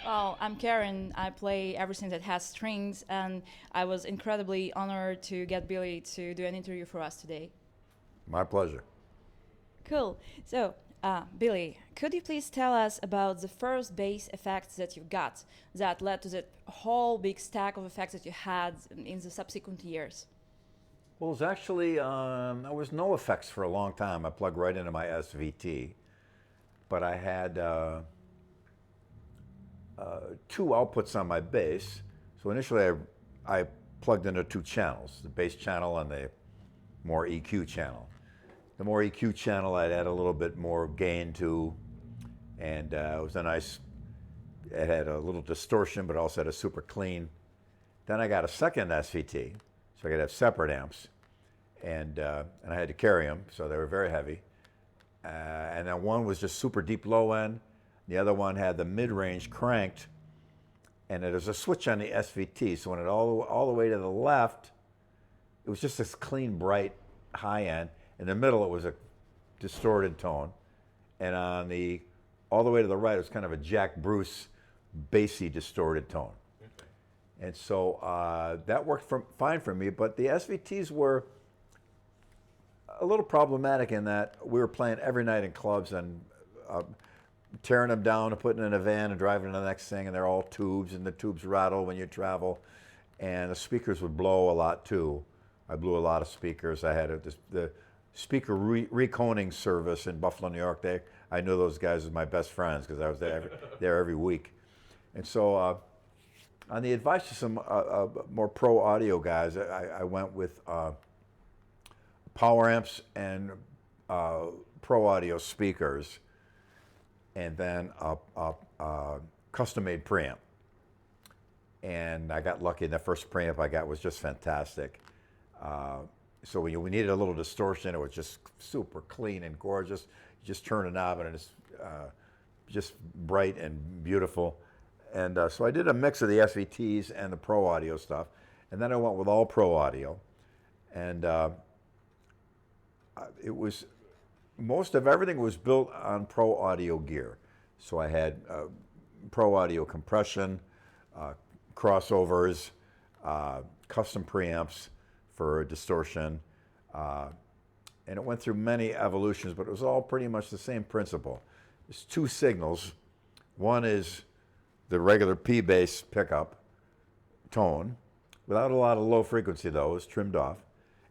Well, I'm Karen. I play everything that has strings, and I was incredibly honored to get Billy to do an interview for us today. My pleasure. Cool. So, Billy, could you please tell us about the first bass effects that you got that led to that whole big stack of effects that you had in the subsequent years? Well, it's actually, there was no effects for a long time. I plugged right into my SVT, but I had two outputs on my bass. So initially I plugged into two channels, the bass channel and the more EQ channel. The more EQ channel I'd add a little bit more gain to, and it was a nice, it had a little distortion, but also had a super clean. Then I got a second SVT, so I could have separate amps, and I had to carry them, so they were very heavy. And then one was just super deep low end. The other one had the mid-range cranked, and there was a switch on the SVT, so when it all the way to the left, it was just this clean, bright high end. In the middle, it was a distorted tone, and on the all the way to the right, it was kind of a Jack Bruce, bassy, distorted tone. And so that worked fine for me, but the SVTs were a little problematic in that we were playing every night in clubs and tearing them down and putting them in a van and driving to the next thing, and they're all tubes, and the tubes rattle when you travel, and the speakers would blow a lot too. I blew a lot of speakers. I had the speaker reconing service in Buffalo, New York. I knew those guys as my best friends because I was there every week. And so on the advice of some more pro audio guys, I went with power amps and pro audio speakers, and then a custom-made preamp. And I got lucky. The first preamp I got was just fantastic. So we needed a little distortion. It was just super clean and gorgeous. You just turn a knob and it's just bright and beautiful. And so I did a mix of the SVTs and the pro audio stuff. And then I went with all pro audio. And it was, most of everything was built on pro audio gear. So I had pro audio compression, crossovers, custom preamps for distortion, and it went through many evolutions, but it was all pretty much the same principle. There's two signals. One is the regular P-bass pickup tone, without a lot of low frequency though, it was trimmed off.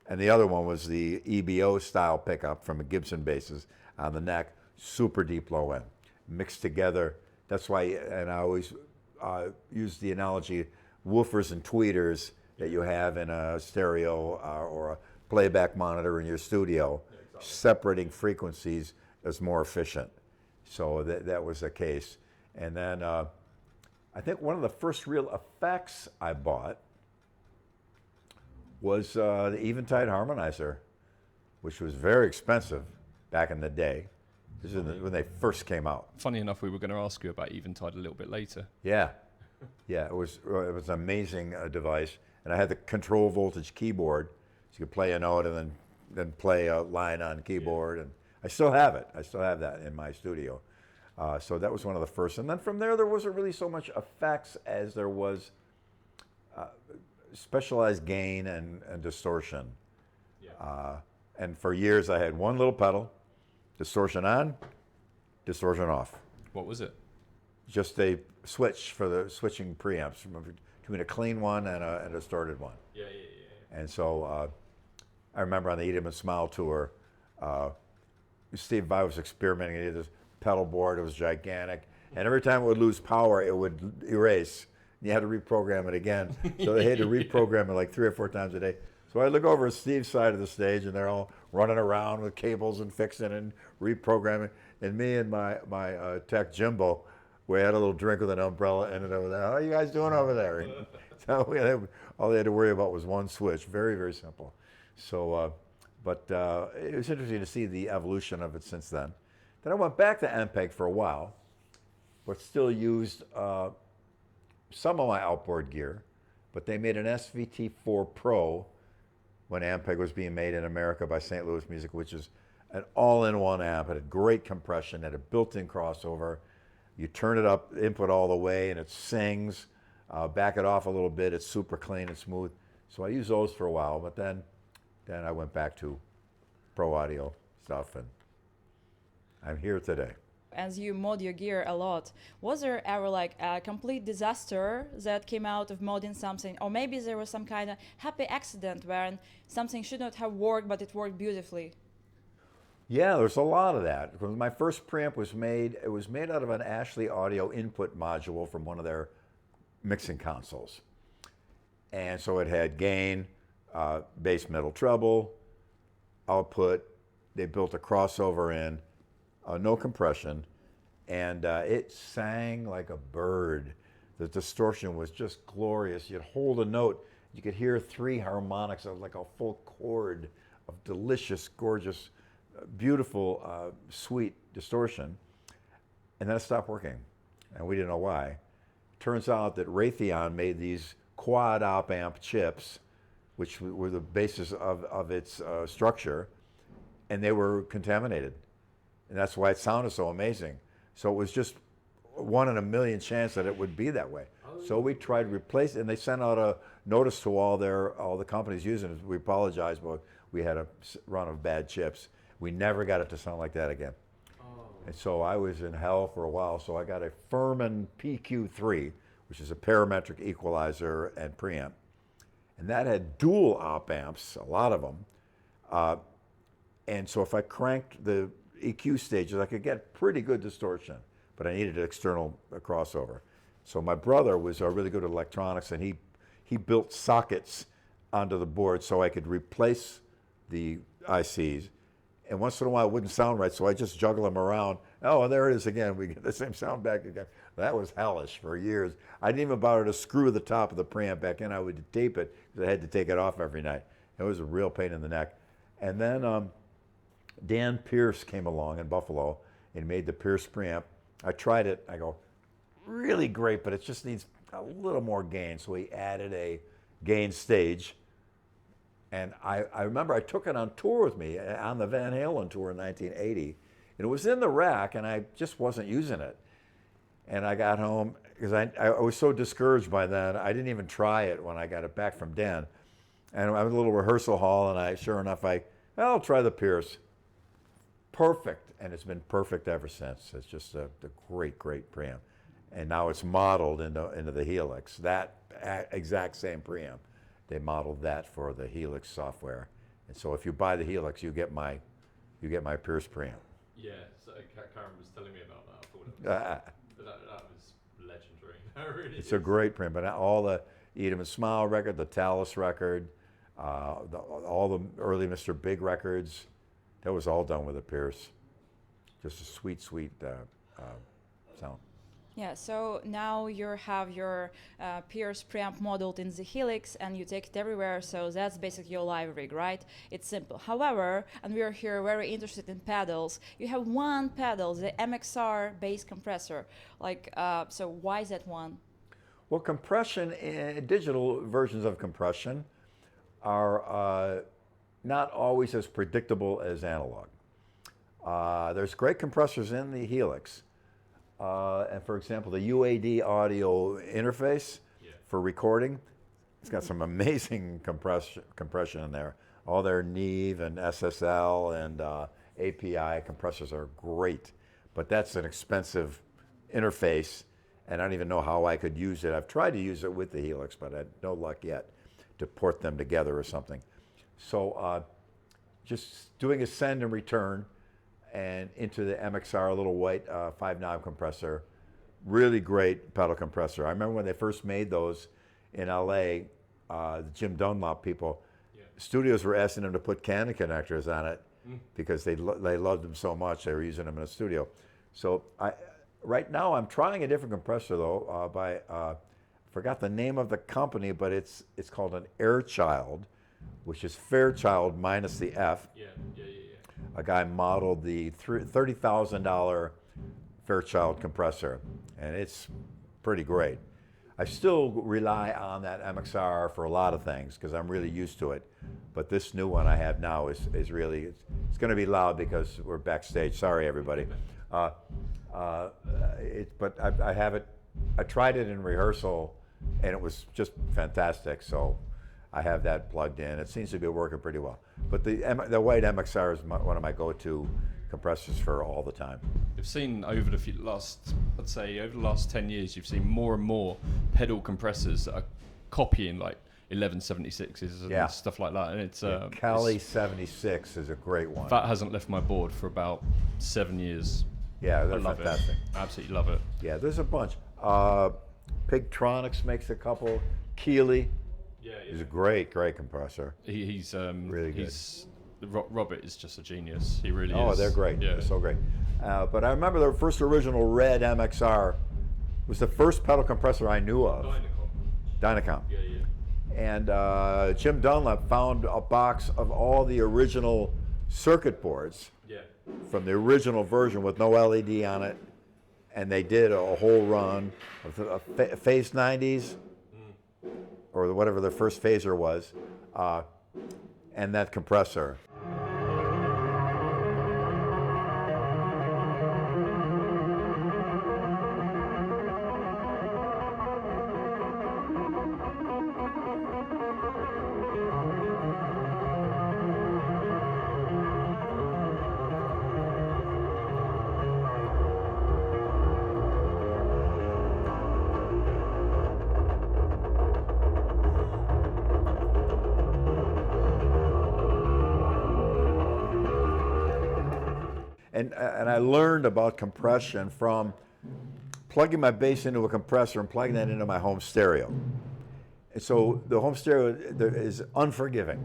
And the other one was the EBO style pickup from a Gibson basses on the neck, super deep low end, mixed together. That's why, and I always use the analogy, woofers and tweeters that you have in a stereo or a playback monitor in your studio. Yeah, exactly. Separating frequencies is more efficient. So that was the case. And then I think one of the first real effects I bought was the Eventide harmonizer, which was very expensive back in the day. This is when they first came out. Funny enough, we were going to ask you about Eventide a little bit later. Yeah, yeah, it was an amazing device. And I had the control voltage keyboard, so you could play a note and then play a line on keyboard. And I still have it. I still have that in my studio. So that was one of the first. And then from there wasn't really so much effects as there was specialized gain and distortion. Yeah. And for years I had one little pedal, distortion on, distortion off. What was it? Just a switch for the switching preamps between a clean one and a distorted one. Yeah. And so I remember on the Eat 'em and Smile tour, Steve Vai was experimenting. He had this pedal board. It was gigantic. And every time it would lose power, it would erase. You had to reprogram it again. So they had to reprogram it like 3 or 4 times a day. So I look over at Steve's side of the stage, and they're all running around with cables and fixing and reprogramming. And me and my tech, Jimbo, we had a little drink with an umbrella and over there. How are you guys doing over there? And so all they had to worry about was one switch. Very, very simple. So, but it was interesting to see the evolution of it since then. Then I went back to MPEG for a while, but still used some of my outboard gear, but they made an SVT4 Pro when Ampeg was being made in America by St. Louis Music, which is an all-in-one amp. It had great compression, it had a built-in crossover, You turn it up, input all the way, and it sings. Back it off a little bit, it's super clean and smooth. So I used those for a while, but then I went back to pro audio stuff, and I'm here today. As you mod your gear a lot, was there ever like a complete disaster that came out of modding something? Or maybe there was some kind of happy accident where something should not have worked, but it worked beautifully? Yeah, there's a lot of that. When my first preamp was made, it was made out of an Ashley audio input module from one of their mixing consoles. And so it had gain, bass, middle, treble, output. They built a crossover in, no compression, and it sang like a bird. The distortion was just glorious. You'd hold a note, you could hear 3 harmonics of like a full chord of delicious, gorgeous, beautiful, sweet distortion. And then it stopped working, and we didn't know why. Turns out that Raytheon made these quad op amp chips, which were the basis of its structure, and they were contaminated. And that's why it sounded so amazing. So it was just 1 in a million chance that it would be that way. So we tried to replace it, and they sent out a notice to all the companies using it. We apologized, but we had a run of bad chips. We never got it to sound like that again. And so I was in hell for a while. So I got a Furman PQ3, which is a parametric equalizer and preamp. And that had dual op amps, a lot of them. And so if I cranked the EQ stages, I could get pretty good distortion, but I needed an external crossover. So my brother was really good at electronics, and he built sockets onto the board so I could replace the ICs. And once in a while it wouldn't sound right, so I just juggle them around. Oh, and there it is again. We get the same sound back again. That was hellish for years. I didn't even bother to screw the top of the preamp back in. I would tape it because I had to take it off every night. It was a real pain in the neck. And then Dan Pierce came along in Buffalo and made the Pierce preamp. I tried it. I go, really great, but it just needs a little more gain. So he added a gain stage. And I remember I took it on tour with me on the Van Halen tour in 1980. And it was in the rack, and I just wasn't using it. And I got home, because I was so discouraged by then, I didn't even try it when I got it back from Dan. And I was in a little rehearsal hall, and sure enough, I'll try the Pierce. Perfect, and it's been perfect ever since. It's just a great, great preamp. And now it's modeled into the Helix, that exact same preamp. They modeled that for the Helix software. And so if you buy the Helix, you get my Pierce preamp. Yeah, so Karen was telling me about that. I thought that was legendary. Really it's a great preamp. But all the Eat 'em and Smile record, the Talus record, all the early Mr. Big records, that was all done with a Pierce. Just a sweet, sweet sound. Yeah, so now you have your Pierce preamp modeled in the Helix and you take it everywhere, so that's basically your live rig, right? It's simple. However, and we're here very interested in pedals, you have one pedal, the MXR bass compressor. So why is that one? Well, compression, digital versions of compression are not always as predictable as analog. There's great compressors in the Helix. And for example, the UAD audio interface for recording, it's got some amazing compression in there. All their Neve and SSL and API compressors are great, but that's an expensive interface, and I don't even know how I could use it. I've tried to use it with the Helix, but I had no luck yet to port them together or something. So just doing a send and return, and into the MXR, a little white 5-knob compressor. Really great pedal compressor. I remember when they first made those in LA, the Jim Dunlop people, studios were asking them to put Canon connectors on it because they loved them so much, they were using them in a studio. So right now I'm trying a different compressor though, I forgot the name of the company, but it's called an Airchild, which is Fairchild minus the F. A guy modeled the $30,000 Fairchild compressor, and it's pretty great. I still rely on that MXR for a lot of things because I'm really used to it. But this new one I have now is really, it's going to be loud because we're backstage. Sorry, everybody. But I have it. I tried it in rehearsal, and it was just fantastic. So I have that plugged in. It seems to be working pretty well. But the white MXR is one of my go-to compressors for all the time. You've seen over the last 10 years, you've seen more and more pedal compressors that are copying like 1176s and stuff like that. And it's Cali 76 is a great one. That hasn't left my board for about 7 years. Yeah, they're I love fantastic. it. Absolutely love it. Yeah, there's a bunch. Pigtronics makes a couple. Keeley is a great compressor. He's really good. Robert is just a genius. He really is. Oh, they're great. Yeah. They're so great. But I remember the first original red MXR was the first pedal compressor I knew of. Dynacom. Yeah. And Jim Dunlap found a box of all the original circuit boards from the original version with no LED on it. And they did a whole run of Phase 90s, or whatever the first phaser was, and that compressor. And I learned about compression from plugging my bass into a compressor and plugging that into my home stereo. And so the home stereo is unforgiving.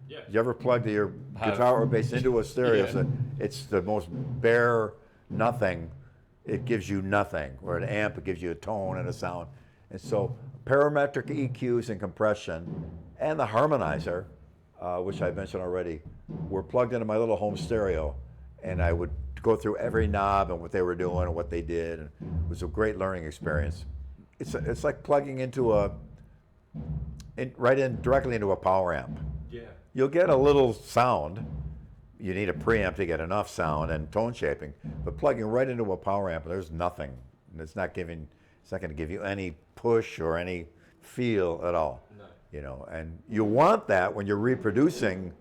Yeah. You ever plug your guitar or bass into a stereo? So it's the most bare nothing. It gives you nothing. Or an amp, it gives you a tone and a sound. And so parametric EQs and compression and the harmonizer, which I mentioned already, were plugged into my little home stereo. And I would go through every knob and what they were doing and what they did. And it was a great learning experience. It's like plugging into directly into a power amp. Yeah. You'll get a little sound. You need a preamp to get enough sound and tone shaping. But plugging right into a power amp, there's nothing. And it's not going to give you any push or any feel at all. No. You know, and you want that when you're reproducing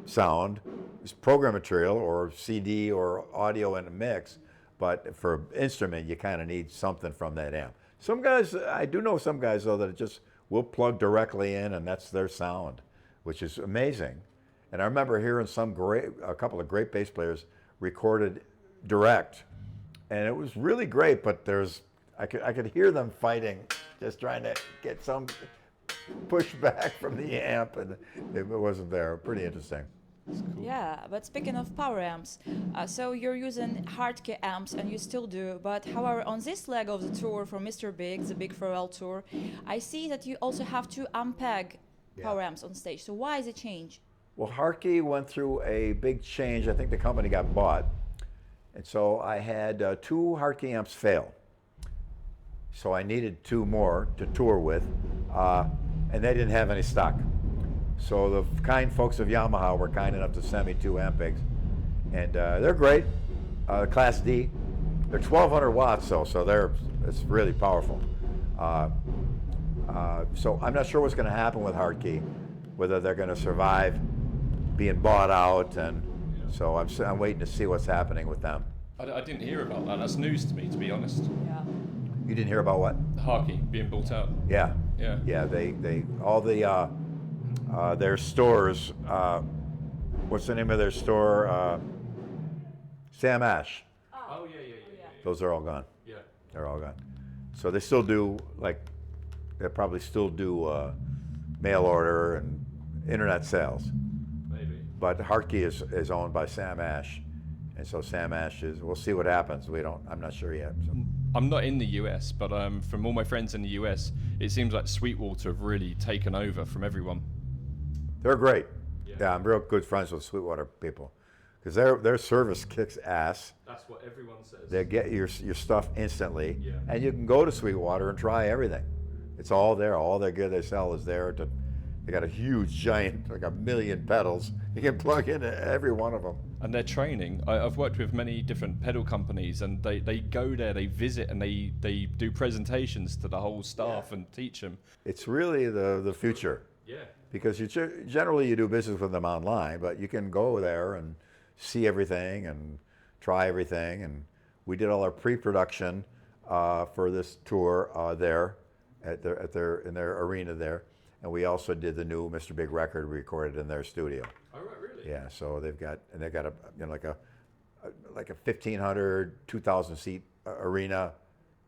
sound, it's program material or CD or audio in a mix, but for instrument you kind of need something from that amp. Some guys, I do know some guys though that it just will plug directly in and that's their sound, which is amazing. And I remember hearing a couple of great bass players recorded direct, and it was really great. But I could hear them fighting, just trying to get some pushback from the amp, and it wasn't there. Pretty interesting. Cool. Yeah, but speaking of power amps, so you're using hardkey amps, and you still do, but however, on this leg of the tour from Mr. Big, the Big Farewell Tour, I see that you also have to Ampeg power amps on stage. So why is it change? Well, Hartke went through a big change. I think the company got bought. And so I had 2 Hartke amps fail. So I needed 2 more to tour with, and they didn't have any stock. So the kind folks of Yamaha were kind enough to send me 2 Ampegs. And they're great, Class D. They're 1,200 watts though, so it's really powerful. So I'm not sure what's going to happen with Hartke, whether they're going to survive being bought out, and so I'm waiting to see what's happening with them. I didn't hear about that. That's news to me, to be honest. Yeah. You didn't hear about what? Hartke being bought out. Yeah. Yeah. Yeah. They all the their stores. What's the name of their store? Sam Ash. Oh yeah. Those are all gone. Yeah. They're all gone. So they still do they probably still do mail order and internet sales. Maybe. But Hartke is owned by Sam Ash, and so Sam Ash we'll see what happens. I'm not sure yet. So. I'm not in the US, but from all my friends in the US, it seems like Sweetwater have really taken over from everyone. They're great. Yeah, I'm real good friends with Sweetwater people, because their service kicks ass. That's what everyone says. They get your stuff instantly, and you can go to Sweetwater and try everything. It's all there. All their gear they sell is there. They got a huge, giant, like 1 million pedals. You can plug in every one of them. And their training, I've worked with many different pedal companies, and they go there, they visit, and they do presentations to the whole staff and teach them. It's really the future. Yeah. Because generally you do business with them online, but you can go there and see everything and try everything. And we did all our pre-production for this tour there in their arena there, and we also did the new Mr. Big record recorded in their studio. Oh, right, really? Yeah, so they've got a like a 1,500, 2,000 seat arena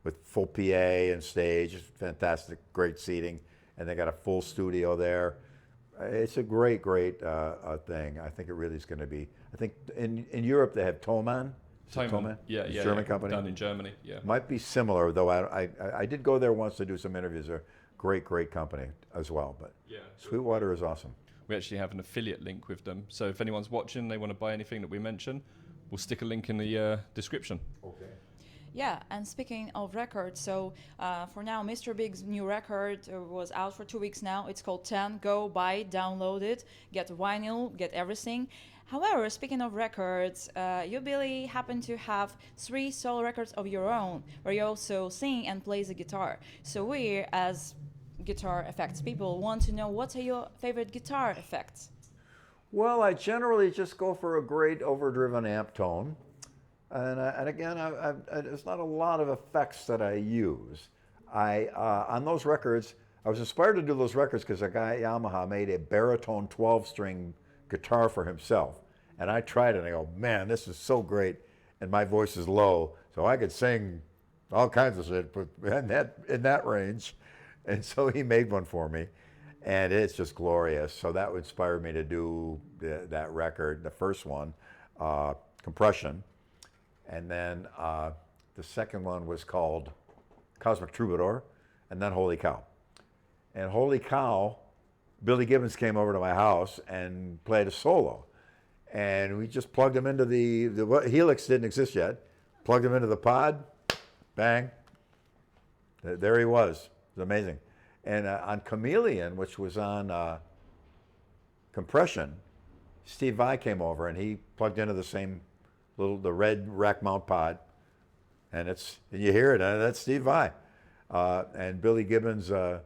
with full PA and stage, fantastic, great seating, and they got a full studio there. It's a great thing. I think it really is going to be. I think in Europe they have Thomann. Thomann, yeah, German company. Done in Germany, yeah. Might be similar, though. I did go there once to do some interviews. They're a great company as well. But yeah, Sweetwater is awesome. We actually have an affiliate link with them. So if anyone's watching, they want to buy anything that we mention, we'll stick a link in the description. Okay. Yeah, and speaking of records, so for now, Mr. Big's new record was out for 2 weeks now. It's called 10. Go buy it, download it, get vinyl, get everything. However, speaking of records, you, Billy, happen to have 3 solo records of your own, where you also sing and play the guitar. So we, as guitar effects people, want to know what are your favorite guitar effects? Well, I generally just go for a great overdriven amp tone. And again, there's not a lot of effects that I use. On those records, I was inspired to do those records because a guy at Yamaha made a baritone 12-string guitar for himself. And I tried it and I go, man, this is so great. And my voice is low, so I could sing all kinds of shit in that range. And so he made one for me. And it's just glorious. So that inspired me to do that record, the first one, Compression. And then the second one was called Cosmic Troubadour, and then Holy Cow. And Holy Cow, Billy Gibbons came over to my house and played a solo. And we just plugged him into the Helix didn't exist yet, plugged him into the pod, bang, there he was. It was amazing. And on Chameleon, which was on Compression, Steve Vai came over and he plugged into the same the red rack mount pod, and you hear it. That's Steve Vai, and Billy Gibbons. I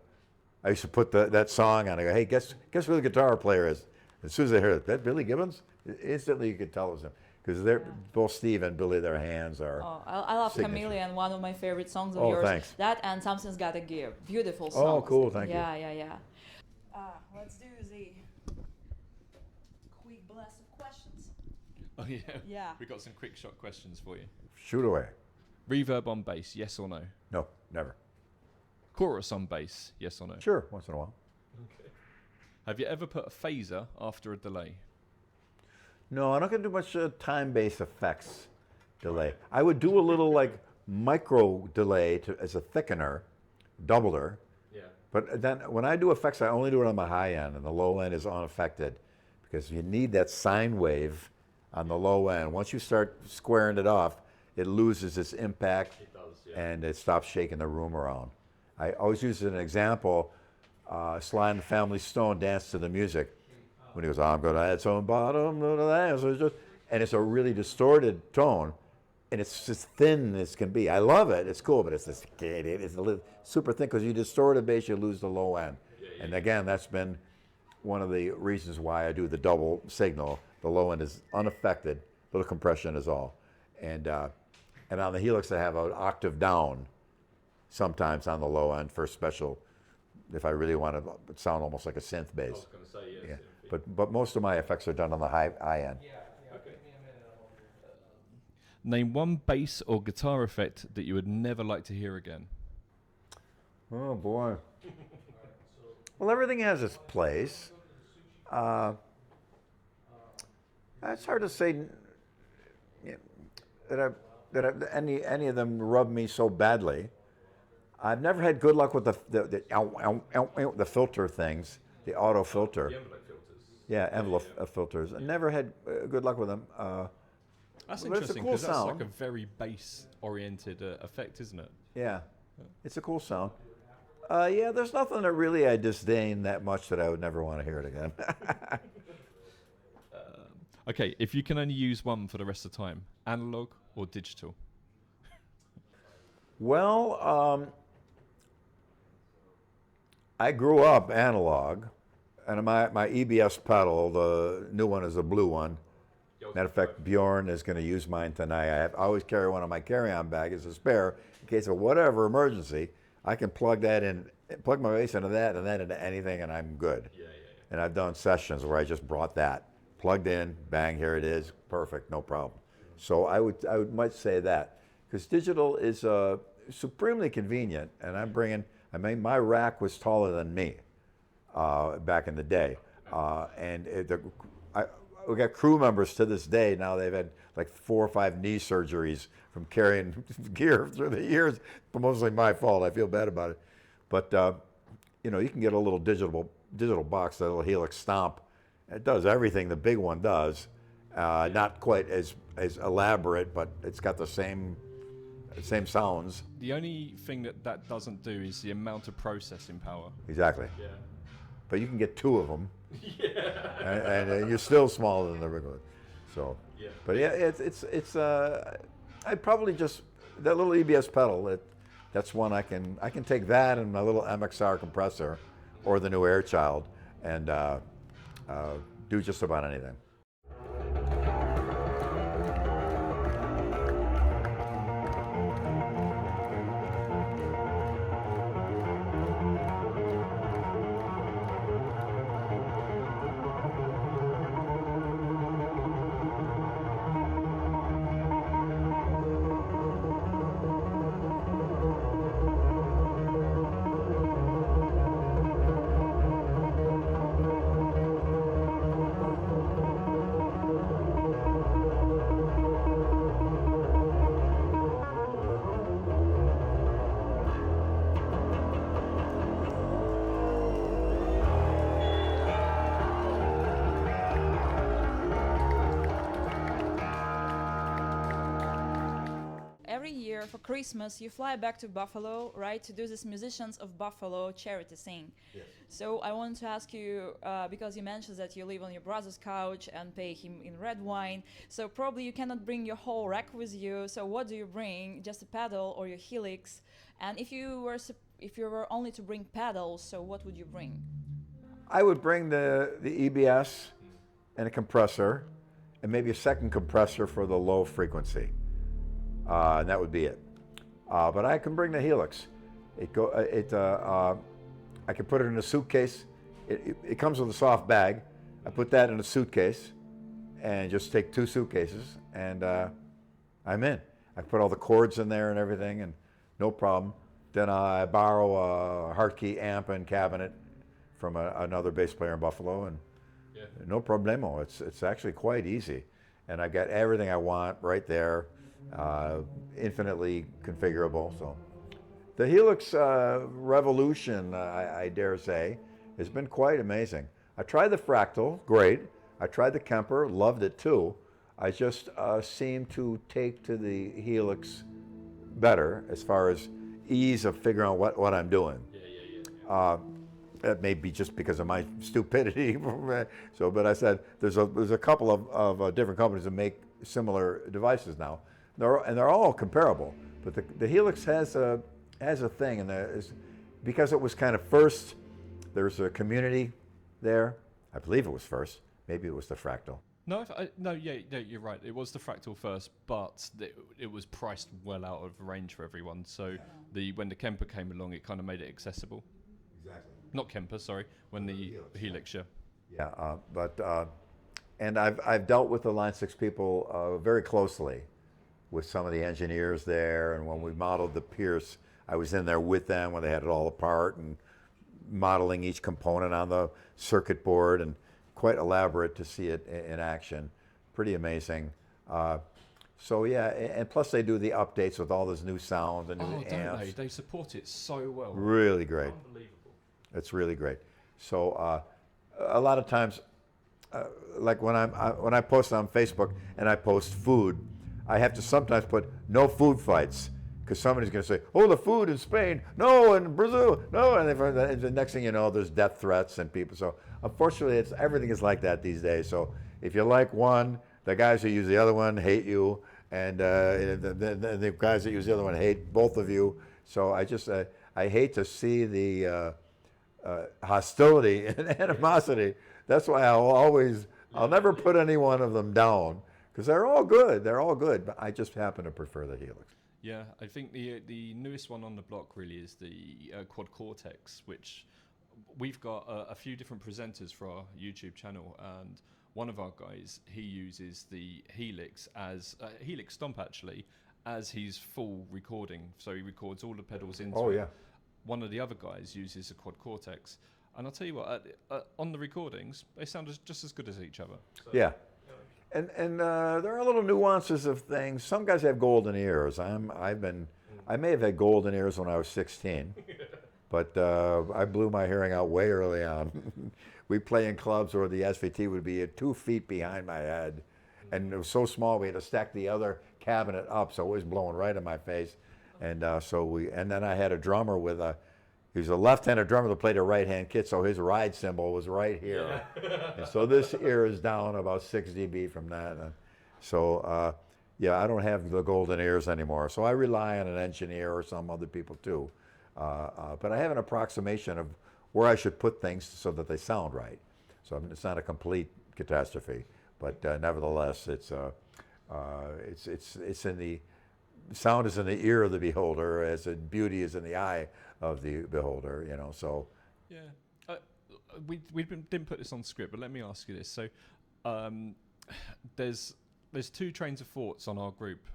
used to put that song on. I go, hey, guess who the guitar player is? As soon as I heard that Billy Gibbons, instantly you could tell it was him because they're both Steve and Billy. Their hands are. Oh, I love signature. Chameleon. One of my favorite songs of Oh, yours. thanks. That and Something's Gotta Give. Beautiful songs. Oh, cool. Thank you. Yeah. Let's do the quick blast of questions. Oh yeah. Yeah. We got some quick shot questions for you. Shoot away. Reverb on bass, yes or no? No, never. Chorus on bass, yes or no? Sure, once in a while. Okay. Have you ever put a phaser after a delay? No, I'm not going to do much time-based effects delay. I would do a little like micro delay as a thickener, doubler. Yeah. But then when I do effects, I only do it on the high end, and the low end is unaffected because you need that sine wave on the low end. Once you start squaring it off, it loses its impact. It does, yeah. And it stops shaking the room around. I always use it as an example. Sly and the Family Stone dance to the music. When he goes, I'm going to add some bottom to that. So and it's a really distorted tone. And it's as thin as can be. I love it. It's cool, but it's a little super thin because you distort a bass, you lose the low end. And again, that's been one of the reasons why I do the double signal. The low end is unaffected, little compression is all. And on the Helix, I have an octave down sometimes on the low end for special, if I really want to sound almost like a synth bass. I was going to say, yes. Yeah. But most of my effects are done on the high end. Okay. Name one bass or guitar effect that you would never like to hear again. Oh, boy. Well, everything has its place. It's hard to say that any of them rub me so badly. I've never had good luck with the filter things, the auto filter. The envelope filters. Yeah, envelope filters. I never had good luck with them. That's But it's a interesting cool because that's sound. like a very bass-oriented effect, isn't it? Yeah, it's a cool sound. Yeah, there's nothing that really I disdain that much that I would never want to hear it again. Okay, if you can only use one for the rest of the time, analog or digital? Well, I grew up analog, and my EBS pedal, the new one is a blue one. Matter of fact, Bjorn is going to use mine tonight. I always carry one in my carry-on bag as a spare in case of whatever emergency. I can plug that in, plug my bass into that, and then into anything, and I'm good. Yeah. And I've done sessions where I just brought that, plugged in, bang, here it is, perfect, no problem. So I might say that, because digital is supremely convenient, and my rack was taller than me back in the day, we got crew members to this day now. They've had like 4 or 5 knee surgeries from carrying gear through the years. Mostly my fault. I feel bad about it. But you can get a little digital box, that little Helix Stomp. It does everything the big one does. Not quite as elaborate, but it's got the same sounds. The only thing that doesn't do is the amount of processing power. Exactly. Yeah. But you can get 2 of them. Yeah. And you're still smaller than the regular. So. Yeah. But yeah, it's I'd probably just that little EBS pedal. That's one I can take that and my little MXR compressor, or the new Airchild, and do just about anything. Every year for Christmas, you fly back to Buffalo, right, to do this Musicians of Buffalo charity thing. Yes. So I want to ask you, because you mentioned that you live on your brother's couch and pay him in red wine, so probably you cannot bring your whole rack with you. So what do you bring? Just a pedal or your Helix? And if you were only to bring pedals, so what would you bring? I would bring the EBS and a compressor, and maybe a second compressor for the low frequency. And that would be it. But I can bring the Helix. I can put it in a suitcase. It comes with a soft bag. I put that in a suitcase and just take 2 suitcases, and I'm in. I put all the cords in there and everything, and no problem. Then I borrow a Hartke amp and cabinet from another bass player in Buffalo, and no problemo. It's actually quite easy. And I got everything I want right there. Infinitely configurable. So the Helix revolution, I dare say, has been quite amazing. I tried the Fractal, great. I tried the Kemper, loved it too. I just seem to take to the Helix better as far as ease of figuring out what I'm doing. That may be just because of my stupidity. But I said there's a couple of different companies that make similar devices now. They're all comparable, but the Helix has a thing, and because it was kind of first. There's a community there. I believe it was first. Maybe it was the Fractal. No, you're right. It was the Fractal first, but it was priced well out of range for everyone. So when the Kemper came along, it kind of made it accessible. Exactly. Not Kemper, sorry. When the Helix, yeah. Yeah, and I've dealt with the Line 6 people very closely, with some of the engineers there, and when we modeled the Pierce, I was in there with them when they had it all apart and modeling each component on the circuit board, and quite elaborate to see it in action. Pretty amazing. So yeah, and plus they do the updates with all this new sound and new amps. They support it so well. Really great. Unbelievable. It's really great. So a lot of times, like when I post on Facebook and I post food, I have to sometimes put no food fights, because somebody's going to say, oh, the food in Spain, no, in Brazil, no, and the next thing you know, there's death threats and people. So unfortunately, everything is like that these days. So if you like one, the guys who use the other one hate you, and the guys that use the other one hate both of you. So I hate to see the hostility and animosity. That's why I'll never put any one of them down, because they're all good. They're all good, but I just happen to prefer the Helix. Yeah, I think the newest one on the block really is the Quad Cortex, which we've got a few different presenters for our YouTube channel, and one of our guys, he uses the Helix as Helix Stomp actually as his full recording, so he records all the pedals into Oh it. yeah. One of the other guys uses a Quad Cortex, and I'll tell you what, on the recordings they sound just as good as each other. So, Yeah. And there are little nuances of things. Some guys have golden ears. I may have had golden ears when I was 16, but I blew my hearing out way early on. We play in clubs where the SVT would be 2 feet behind my head, and it was so small we had to stack the other cabinet up, so it was blowing right in my face. And and then I had a drummer he was a left-handed drummer that played a right-hand kit, so his ride cymbal was right here. Yeah. And so this ear is down about 6 dB from that. Yeah, I don't have the golden ears anymore. So I rely on an engineer or some other people too. But I have an approximation of where I should put things so that they sound right. So it's not a complete catastrophe, but nevertheless, it's in the sound is in the ear of the beholder, as beauty is in the eye of the beholder, you know. So yeah, didn't put this on script, but let me ask you this. So there's 2 trains of thoughts on our group,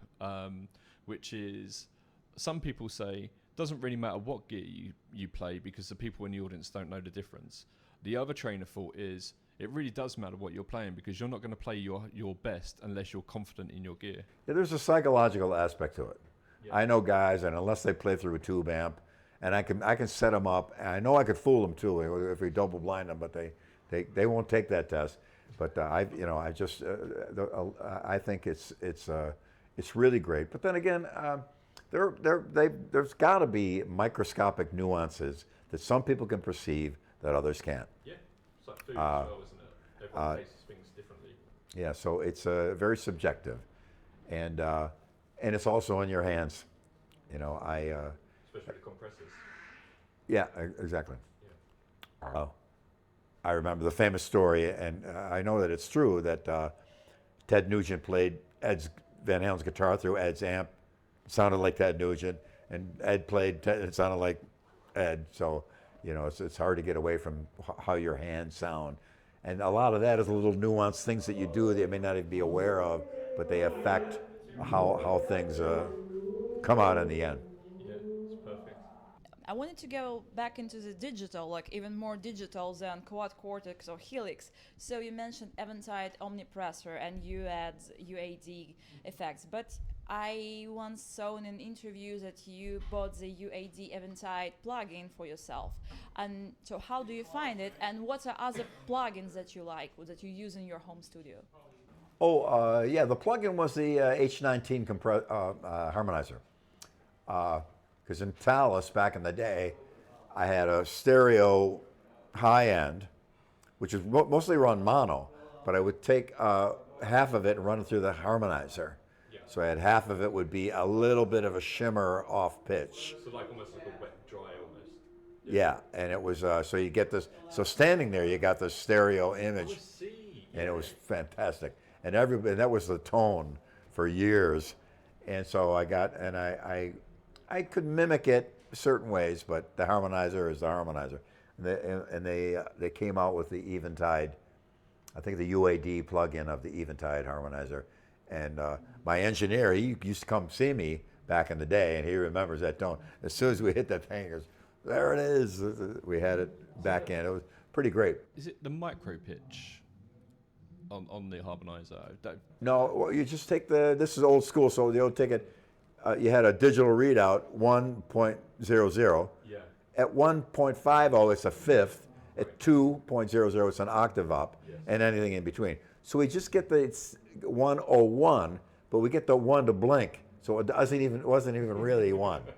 which is some people say doesn't really matter what gear you play because the people in the audience don't know the difference. The other train of thought is it really does matter what you're playing because you're not going to play your best unless you're confident in your gear. Yeah, there's a psychological aspect to it. Yeah. I know guys, and unless they play through a tube amp, and I can set them up, and I know I could fool them too if we double blind them, but they won't take that test. But I think it's really great. But then again, there's got to be microscopic nuances that some people can perceive that others can't. Yeah, it's like food as well, isn't it? Everyone tastes things differently. Yeah, so it's very subjective, and it's also in your hands. You know, especially the compressors. Yeah, exactly. Yeah. I remember the famous story, and I know that it's true, that Ted Nugent played Van Halen's guitar through Ed's amp. It sounded like Ted Nugent, and Ed played Ted, it sounded like Ed. So, you know, it's hard to get away from how your hands sound. And a lot of that is little nuanced things that you do that you may not even be aware of, but they affect how things come out in the end. Yeah, it's perfect. I wanted to go back into the digital, like even more digital than Quad Cortex or Helix. So you mentioned Eventide Omnipressor and you add UAD effects, but I once saw in an interview that you bought the UAD Eventide plugin for yourself. And so how do you find it, and what are other plugins that you like, or that you use in your home studio? Oh, yeah, the plugin was the H19 harmonizer. Because in Talus, back in the day, I had a stereo high-end, which is mostly run mono, but I would take half of it and run it through the harmonizer. Yeah. So I had half of it would be a little bit of a shimmer off pitch. So like almost like a wet dry almost. Yeah, and it was, so you get this, so standing there, you got this stereo image, and it was fantastic. And that was the tone for years. And so I could mimic it certain ways, but the harmonizer is the harmonizer. And they came out with the Eventide, I think the UAD plug-in of the Eventide harmonizer. And my engineer, he used to come see me back in the day, and he remembers that tone. As soon as we hit that thing, he goes, there it is. We had it back in. It was pretty great. Is it the micro pitch on the harmonizer? No, well, you just take this is old school, so you'll take it. You had a digital readout, 1.00. Yeah. At 1.50, it's a fifth. At 2.00, it's an octave up, and anything in between. So we just get the 101, but we get the 1 to blink, so it wasn't even really 1. Okay.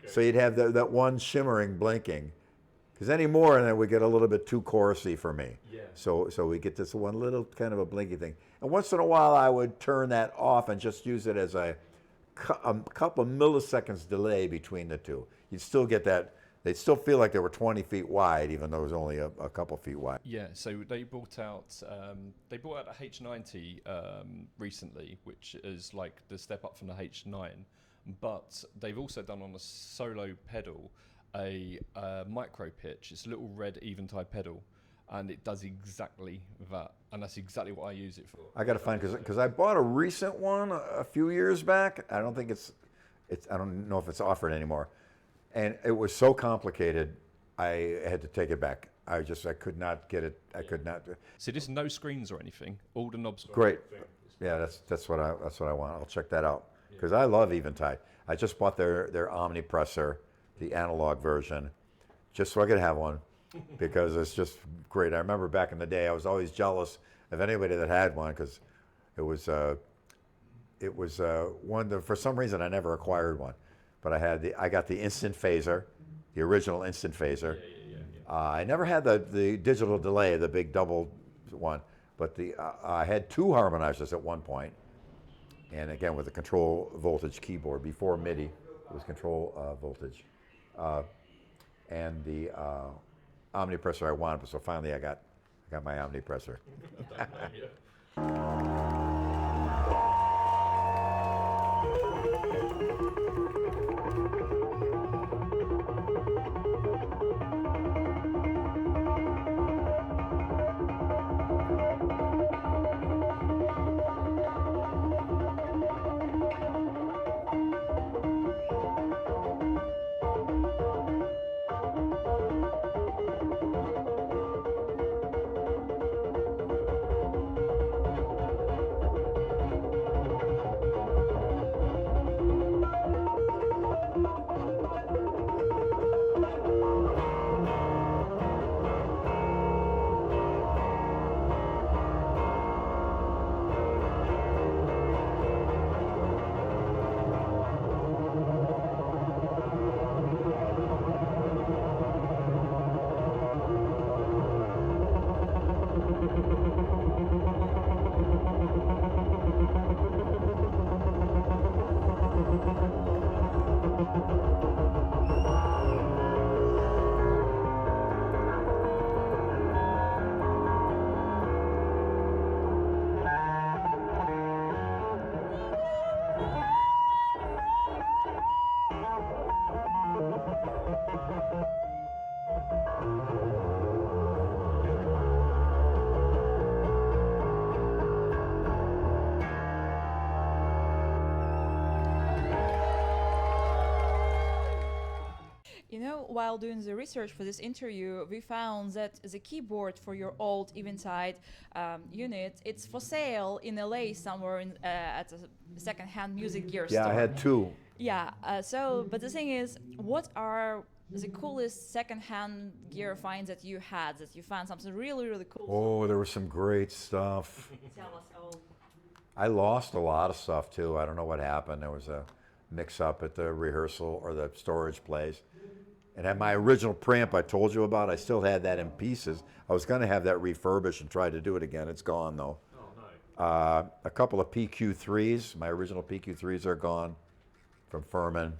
So you'd have that one shimmering blinking, because any more, and then we get a little bit too chorusy for me. Yeah. So we get this one little kind of a blinky thing. And once in a while, I would turn that off and just use it as a couple of milliseconds delay between the two. You'd still get that. They'd still feel like they were 20 feet wide, even though it was only a couple feet wide. Yeah, so they brought out a H90 recently, which is like the step up from the H9. But they've also done on a solo pedal a micro pitch. It's a little red Eventide pedal, and it does exactly that. And that's exactly what I use it for. I got to find, because I bought a recent one a few years back. I don't think it's I don't know if it's offered anymore. And it was so complicated, I had to take it back. I could not get it. I could not. So there's no screens or anything. All the knobs. Great. Yeah, that's what I want. I'll check that out because I love Eventide. I just bought their Omnipressor, the analog version, just so I could have one because it's just great. I remember back in the day, I was always jealous of anybody that had one because it was one that for some reason I never acquired one. But I got the instant phaser, the original instant phaser. I never had the digital delay, the big double one, but I had two harmonizers at one point, and again with the control voltage keyboard before MIDI, it was control voltage, and the Omnipressor I wanted. So finally, I got my Omnipressor. While doing the research for this interview, we found that the keyboard for your old Eventide unit, it's for sale in LA somewhere at a second-hand music gear store. Yeah, I had two. Yeah, but the thing is, what are the coolest second-hand gear finds that you had, that you found something really, really cool? Oh, there was some great stuff. Tell us all. I lost a lot of stuff too. I don't know what happened. There was a mix-up at the rehearsal or the storage place. And at my original preamp I told you about, I still had that in pieces. I was going to have that refurbished and try to do it again. It's gone though. Oh no. A couple of PQ3s. My original PQ3s are gone from Furman.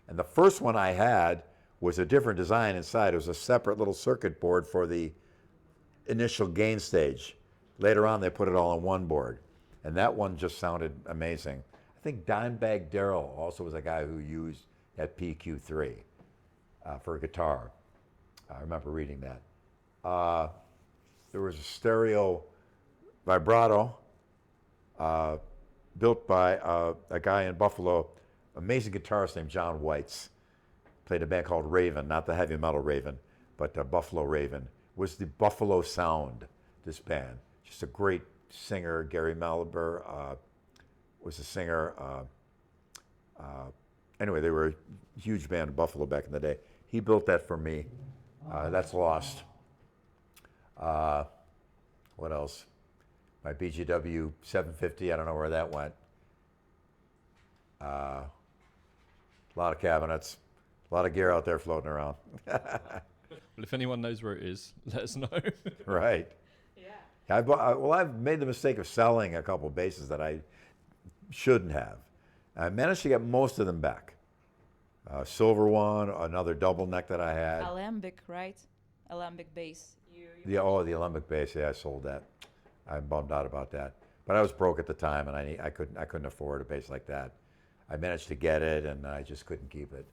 And the first one I had was a different design inside. It was a separate little circuit board for the initial gain stage. Later on they put it all on one board. And that one just sounded amazing. I think Dimebag Darrell also was a guy who used that PQ3 for a guitar. I remember reading that. There was a stereo vibrato built by a guy in Buffalo, amazing guitarist named John Weitz. Played a band called Raven, not the heavy metal Raven, but Buffalo Raven. It was the Buffalo Sound, this band. Just a great singer. Gary Malaber was a singer. Anyway, they were a huge band in Buffalo back in the day. He built that for me. That's lost. What else? My BGW 750, I don't know where that went. A lot of cabinets, a lot of gear out there floating around. Well, if anyone knows where it is, let us know. Right. Yeah. I've made the mistake of selling a couple of basses that I shouldn't have. I managed to get most of them back. Silver one, another double neck that I had. Alembic, right? Alembic bass. The Alembic bass, yeah, I sold that. I'm bummed out about that. But I was broke at the time, and I couldn't afford a bass like that. I managed to get it, and I just couldn't keep it.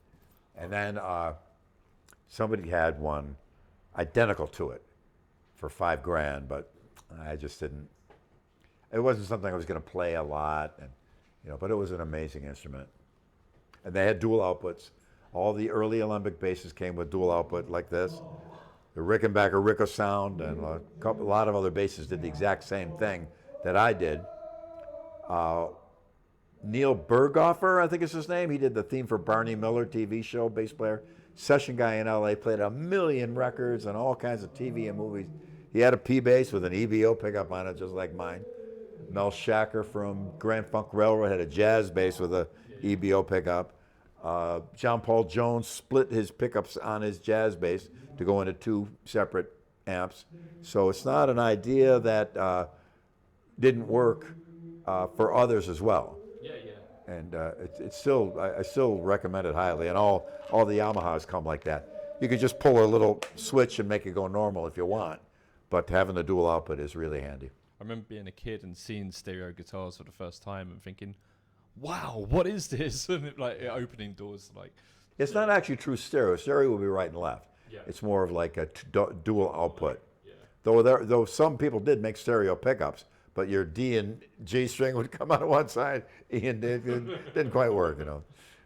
And then somebody had one identical to it for $5,000, but I just didn't. It wasn't something I was going to play a lot, and but it was an amazing instrument. And they had dual outputs. All the early Alembic basses came with dual output like this. The Rickenbacker Ricco sound and a lot of other basses did the exact same thing that I did. Neil Berghofer, I think is his name. He did the theme for Barney Miller TV show, bass player. Session guy in LA, played 1 million records and all kinds of TV and movies. He had a P bass with an EBO pickup on it, just like mine. Mel Shacker from Grand Funk Railroad had a jazz bass with a EBO pickup. John Paul Jones split his pickups on his jazz bass to go into 2 separate amps. So it's not an idea that didn't work for others as well. Yeah, yeah. And it's still, I still recommend it highly. And all the Yamahas come like that. You could just pull a little switch and make it go normal if you want. But having the dual output is really handy. I remember being a kid and seeing stereo guitars for the first time and thinking, wow, what is this? And it opening doors like. It's not actually true stereo. Stereo will be right and left. Yeah. It's more of like a dual output. Yeah. Though some people did make stereo pickups, but your D and G string would come out of one side, E and D didn't quite work,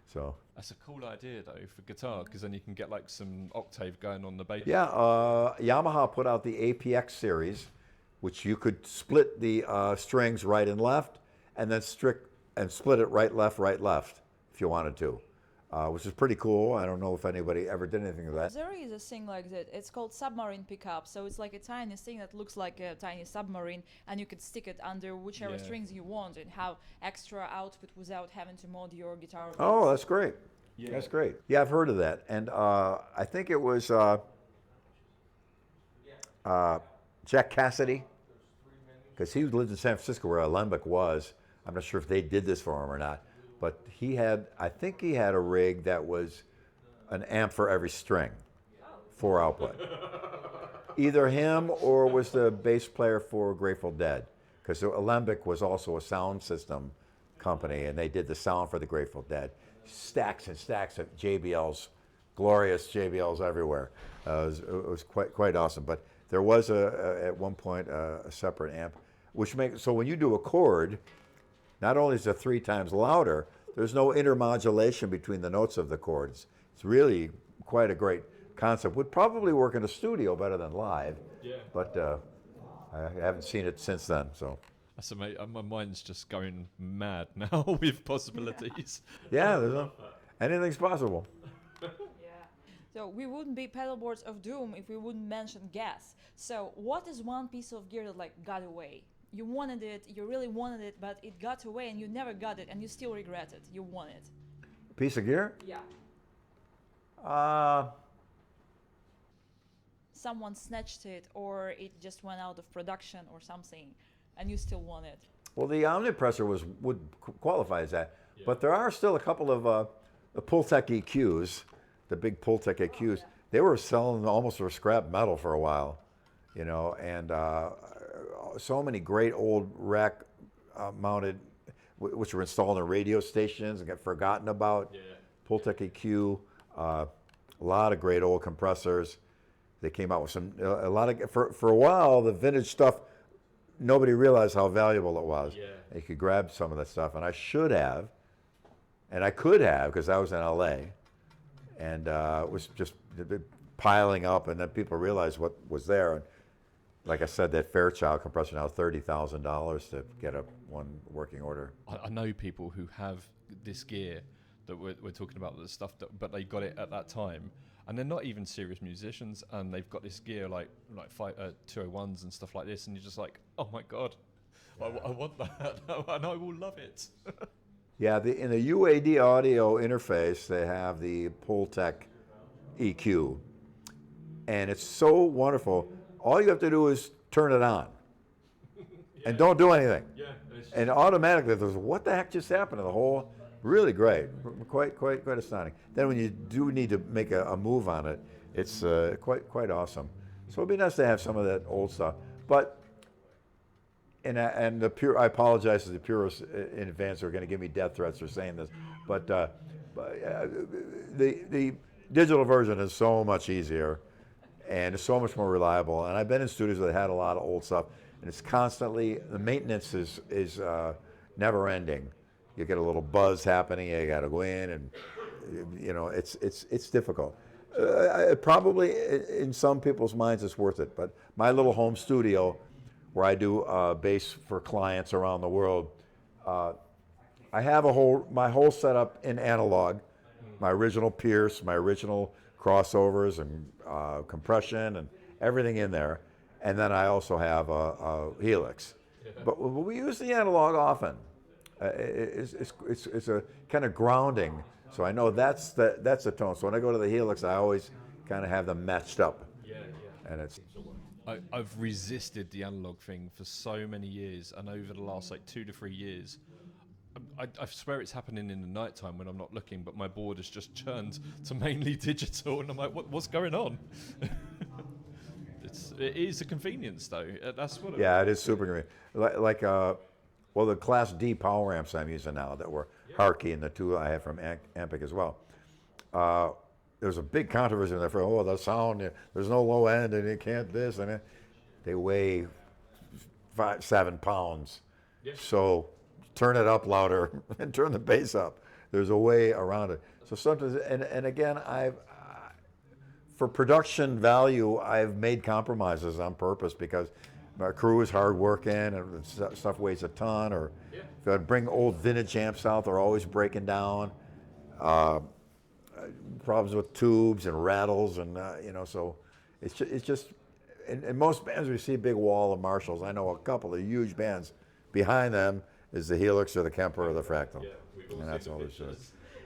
So. That's a cool idea though for guitar, because then you can get like some octave going on the bass. Yeah, Yamaha put out the APX series, which you could split the strings right and left, and then split it right, left, if you wanted to, which is pretty cool. I don't know if anybody ever did anything with that. There is a thing like that. It's called submarine pickup. So it's like a tiny thing that looks like a tiny submarine, and you could stick it under whichever strings you want and have extra output without having to mod your guitar. Oh, that's great. Yeah. That's great. Yeah, I've heard of that. And I think it was Jack Cassidy, because he lived in San Francisco where Alembic was. I'm not sure if they did this for him or not, but I think he had a rig that was an amp for every string, 4 output. Either him or was the bass player for Grateful Dead, because Alembic was also a sound system company, and they did the sound for the Grateful Dead. Stacks and stacks of JBLs, glorious JBLs everywhere. It was quite awesome. But there was at one point a separate amp, which makes so when you do a chord, not only is it 3 times louder, there's no intermodulation between the notes of the chords. It's really quite a great concept. Would probably work in a studio better than live. Yeah. But I haven't seen it since then. So. That's amazing. My mind's just going mad now with possibilities. Yeah, anything's possible. Yeah. So we wouldn't be Pedalboards of Doom if we wouldn't mention gas. So what is one piece of gear that got away? You wanted it, you really wanted it, but it got away and you never got it and you still regret it. You want it. Piece of gear? Yeah. Someone snatched it, or it just went out of production or something, and you still want it. Well, the Omnipressor would qualify as that, but there are still a couple of the Pultec EQs, the big Pultec EQs. They were selling almost for scrap metal for a while, and so many great old rack mounted, which were installed in radio stations and got forgotten about. Yeah. Pultec EQ, a lot of great old compressors. They came out with a lot of, for a while, the vintage stuff, nobody realized how valuable it was. Yeah. You could grab some of that stuff, and I should have, and I could have, because I was in LA, and it was just piling up, and then people realized what was there. And like I said, that Fairchild compressor now $30,000 to get one working order. I know people who have this gear that we're talking about, the stuff but they got it at that time, and they're not even serious musicians, and they've got this gear like 201s and stuff like this, and you're just like, oh my god, I want that, and I will love it. Yeah, in the UAD audio interface, they have the Pultec EQ, and it's so wonderful. All you have to do is turn it on. and don't do anything. Yeah. And automatically, there's what the heck just happened to the whole? Really great, quite astounding. Then when you do need to make a move on it, it's quite awesome. So it'd be nice to have some of that old stuff. But and I apologize to the purists in advance who are going to give me death threats for saying this, but the digital version is so much easier, and it's so much more reliable. And I've been in studios that had a lot of old stuff, and it's constantly, the maintenance is never ending. You get a little buzz happening, you got to go in, and it's difficult. Probably in some people's minds it's worth it, but my little home studio where I do bass for clients around the world, I have my whole setup in analog, my original Pierce, my original crossovers and compression and everything in there, and then I also have a Helix. But we use the analog often. It's a kind of grounding, so I know that's the tone. So when I go to the Helix, I always kind of have them matched up. And it's. I've resisted the analog thing for so many years, and over the last 2 to 3 years, I swear it's happening in the nighttime when I'm not looking, but my board has just turned to mainly digital, and I'm like, what's going on? It is a convenience, though. That's what. It is super convenient. Well, the Class D power amps I'm using now that were Harkey, and the two I have from Ampic as well. There's a big controversy in there for, the sound, there's no low end, and you can't this, and they weigh 7 pounds. Yeah. So turn it up louder and turn the bass up. There's a way around it. So sometimes, and again, for production value, I've made compromises on purpose because my crew is hard working and stuff weighs a ton, or if I bring old vintage amps out, they're always breaking down. Problems with tubes and rattles, and so it's just in most bands we see a big wall of Marshalls. I know a couple of huge bands behind them is the Helix or the Kemper or the Fractal, and that's all there's to it.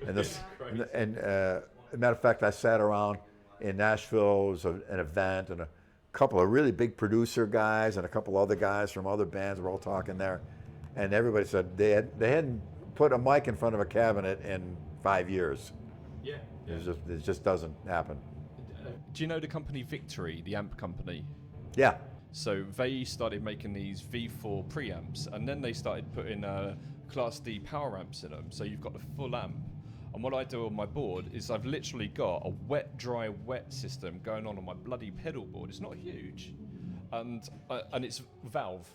And as a matter of fact, I sat around in Nashville. It was an event, and a couple of really big producer guys and a couple other guys from other bands were all talking there, and everybody said they hadn't put a mic in front of a cabinet in 5 years. Yeah. It just doesn't happen. Do you know the company Victory, the amp company? Yeah. So they started making these V4 preamps, and then they started putting Class D power amps in them. So you've got the full amp. And what I do on my board is I've literally got a wet, dry, wet system going on my bloody pedal board. It's not huge, and it's valve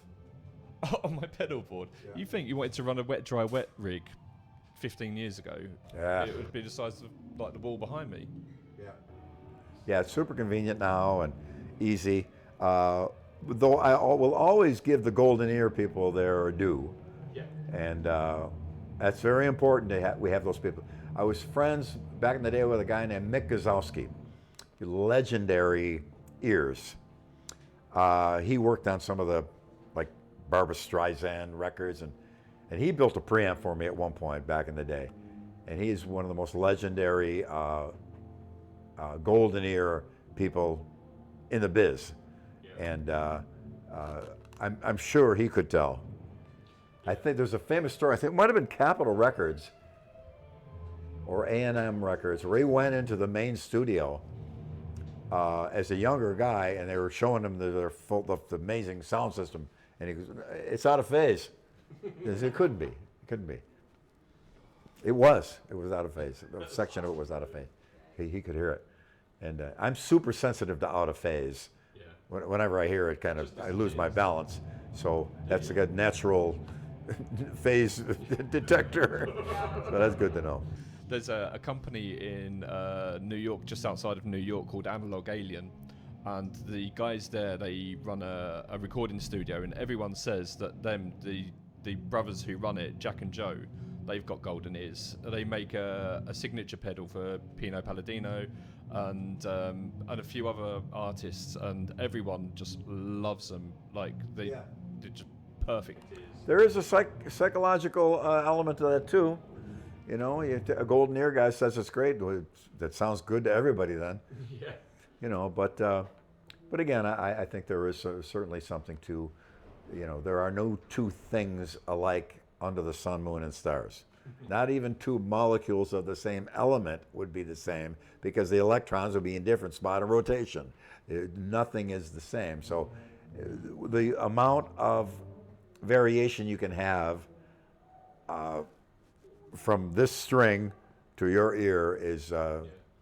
on my pedal board. Yeah. You think you wanted to run a wet, dry, wet rig 15 years ago, it would be the size of the wall behind me. Yeah, it's super convenient now and easy. Though I will always give the golden ear people their due. Yeah. And that's very important we have those people. I was friends back in the day with a guy named Mick Gazowski, legendary ears. He worked on some of the Barbra Streisand records, and he built a preamp for me at one point back in the day. And he's one of the most legendary golden ear people in the biz. Yeah. And I'm sure he could tell. Yeah. I think there's a famous story, I think it might have been Capitol Records or A&M Records, where he went into the main studio as a younger guy, and they were showing him the amazing sound system, and he goes, "It's out of phase." It couldn't be. It couldn't be. It was out of phase. A section of it was out of phase. He could hear it. And I'm super sensitive to out of phase. Yeah. Whenever I hear it, I lose my balance. So that's a natural phase detector. So that's good to know. There's a company in New York, just outside of New York, called Analog Alien. And the guys there, they run a recording studio, and everyone says that the brothers who run it, Jack and Joe, they've got golden ears. They make a signature pedal for Pino Palladino and a few other artists, and everyone just loves them. They're just perfect ears. There is a psychological element to that too. A golden ear guy says it's great. That sounds good to everybody then. Yeah. But again, I think there is certainly something to You know, there are no two things alike under the sun, moon, and stars. Not even two molecules of the same element would be the same because the electrons would be in different spot of rotation. Nothing is the same. So the amount of variation you can have from this string to your ear is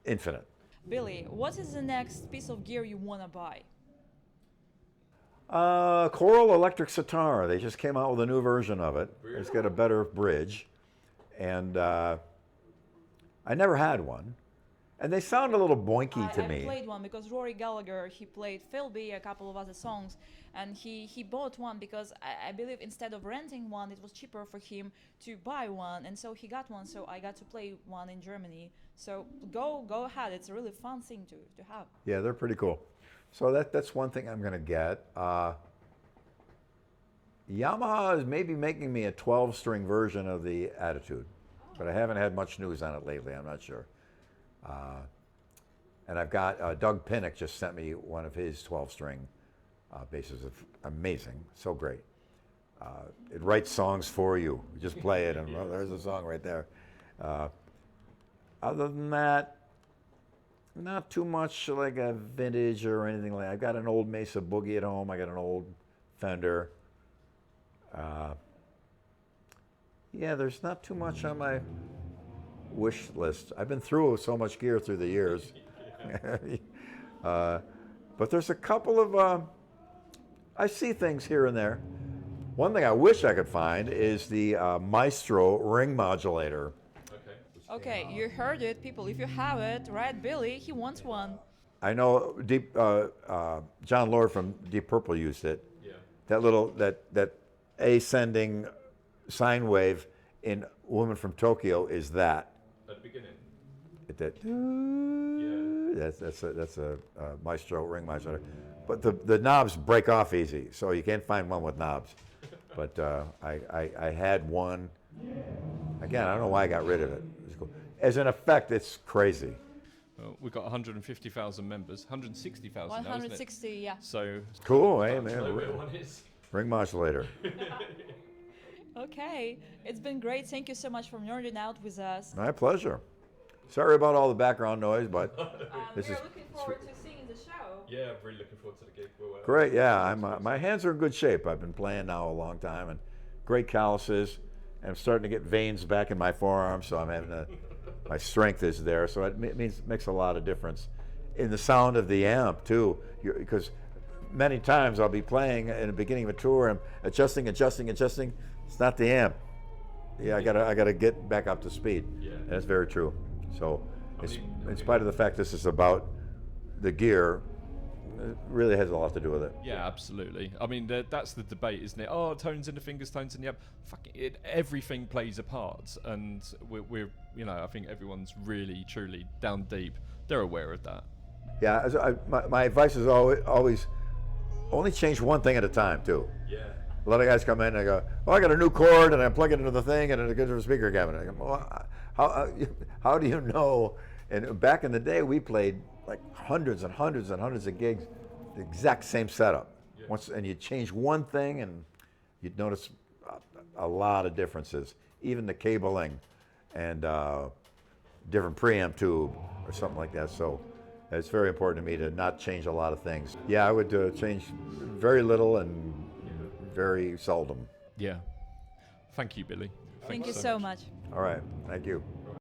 infinite. Billy, what is the next piece of gear you want to buy? Coral electric sitar. They just came out with a new version of it. Really? It's got a better bridge. And I never had one. And they sound a little boinky to me. I played one because Rory Gallagher, he played Philby, a couple of other songs, and he bought one because I believe instead of renting one, it was cheaper for him to buy one, and so he got one, so I got to play one in Germany. So go ahead, it's a really fun thing to have. Yeah, they're pretty cool. So that's one thing I'm going to get. Yamaha is maybe making me a 12-string version of the Attitude, but I haven't had much news on it lately. I'm not sure. And I've got Doug Pinnock just sent me one of his 12-string basses. Amazing, so great. It writes songs for you. You just play it, and well, there's a song right there. Other than that, not too much like a vintage or anything like that. I've got an old Mesa Boogie at home. I got an old Fender. Yeah, there's not too much on my wish list. I've been through so much gear through the years. But there's a couple of, I see things here and there. One thing I wish I could find is the Maestro ring modulator. Okay, you heard it, people. If you have it, write Billy. He wants one. I know John Lord from Deep Purple used it. Yeah. That ascending sine wave in Woman from Tokyo is that. At the beginning. That's a Maestro ring modulator. But the knobs break off easy, so you can't find one with knobs. But I had one. Again, I don't know why I got rid of it. It's cool. As an effect, it's crazy. Well, we've got 150,000 members, 160,000 now, 160, isn't it? yeah. So cool, hey man. One is. Ring modulator. Okay, it's been great. Thank you so much for nerding out with us. My pleasure. Sorry about all the background noise, but this we're is looking forward to seeing the show. Yeah, I'm really looking forward to the gig. Great. Yeah, my hands are in good shape. I've been playing now a long time, and great calluses. And I'm starting to get veins back in my forearms, so I'm having my strength is there. So it makes a lot of difference in the sound of the amp too, because many times I'll be playing in the beginning of a tour and adjusting. It's not the amp. Yeah, I gotta get back up to speed. Yeah. That's very true. So, in spite of the fact this is about the gear, it really has a lot to do with it. Yeah, absolutely. I mean, that's the debate, isn't it? Oh, tones in the fingers, tones in the amp. Fucking it, everything plays a part, and we're I think everyone's really, truly down deep. They're aware of that. Yeah, my advice is always only change one thing at a time too. Yeah. A lot of guys come in and they go, "Oh, I got a new chord and I plug it into the thing and it goes to the speaker cabinet." I go, "Well, how do you know?" And back in the day, we played like hundreds and hundreds and hundreds of gigs, the exact same setup. Yeah. And you change one thing and you'd notice a lot of differences, even the cabling and different preamp tube or something like that. So it's very important to me to not change a lot of things. Yeah, I would change very little and very seldom. Yeah. Thank you, Billy. Thank you so much. All right. Thank you.